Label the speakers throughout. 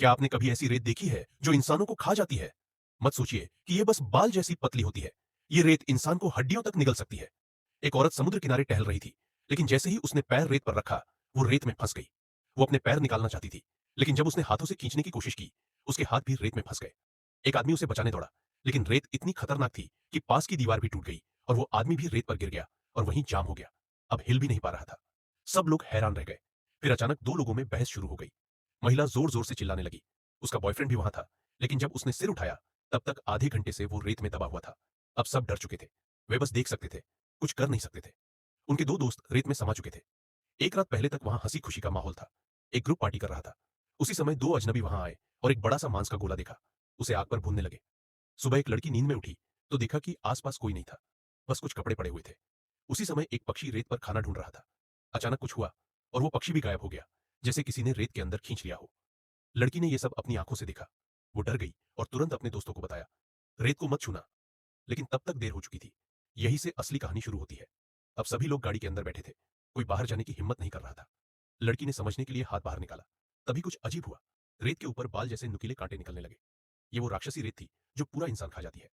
Speaker 1: क्या आपने कभी ऐसी रेत देखी है जो इंसानों को खा जाती है? मत सोचिए कि ये बस बाल जैसी पतली होती है। ये रेत इंसान को हड्डियों तक निगल सकती है। एक औरत समुद्र किनारे टहल रही थी, लेकिन जैसे ही उसने पैर रेत पर रखा, वो रेत में फंस गई। वो अपने पैर निकालना चाहती थी, लेकिन जब उसने हाथों से खींचने की कोशिश की, उसके हाथ भी रेत में फंस गए। एक आदमी उसे बचाने दौड़ा, लेकिन रेत इतनी खतरनाक थी कि पास की दीवार भी टूट गई और वो आदमी भी रेत पर गिर गया और वहीं जाम हो गया। अब हिल भी नहीं पा रहा था। सब लोग हैरान रह गए। फिर अचानक दो लोगों में बहस शुरू हो गई। महिला जोर जोर से चिल्लाने लगी। उसका बॉयफ्रेंड भी वहां था, लेकिन जब उसने सिर उठाया, तब तक आधे घंटे से वो रेत में दबा हुआ था। अब सब डर चुके थे। वे बस देख सकते थे, कुछ कर नहीं सकते थे। उनके दो दोस्त रेत में समा चुके थे। एक रात पहले तक वहां हंसी खुशी का माहौल था। एक ग्रुप पार्टी कर रहा था। उसी समय दो अजनबी वहां आए और एक बड़ा सा मांस का गोला देखा। उसे आग पर भूनने लगे। सुबह एक लड़की नींद में उठी तो देखा कि आसपास कोई नहीं था, बस कुछ कपड़े पड़े हुए थे। उसी समय एक पक्षी रेत पर खाना ढूंढ रहा था। अचानक कुछ हुआ और वो पक्षी भी गायब हो गया, जैसे किसी ने रेत के अंदर खींच लिया हो। लड़की ने यह सब अपनी आंखों से देखा। वो डर गई और तुरंत अपने दोस्तों को बताया, रेत को मत छूना। लेकिन तब तक देर हो चुकी थी। यहीं से असली कहानी शुरू होती है। अब सभी लोग गाड़ी के अंदर बैठे थे। कोई बाहर जाने की हिम्मत नहीं कर रहा था। लड़की ने समझने के लिए हाथ बाहर निकाला। तभी कुछ अजीब हुआ। रेत के ऊपर बाल जैसे नुकीले कांटे निकलने लगे। ये वो राक्षसी रेत थी जो पूरा इंसान खा जाती है।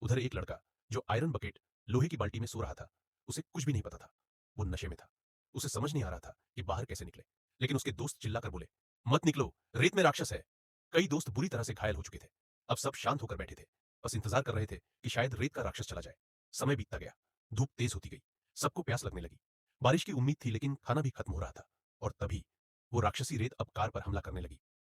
Speaker 1: उधर एक लड़का जो आयरन बकेट लोहे की बाल्टी में सो रहा था, उसे कुछ भी नहीं पता था। वो नशे में था। उसे समझ नहीं आ रहा था कि बाहर कैसे निकले। लेकिन उसके दोस्त चिल्लाकर बोले, मत निकलो, रेत में राक्षस है। कई दोस्त बुरी तरह से घायल हो चुके थे। अब सब शांत होकर बैठे थे, बस इंतजार कर रहे थे कि शायद रेत का राक्षस चला जाए। समय बीतता गया। धूप तेज होती गई। सबको प्यास लगने लगी। बारिश की उम्मीद थी, लेकिन खाना भी खत्म हो रहा था। और तभी वो राक्षसी रेत अब कार पर हमला करने लगी।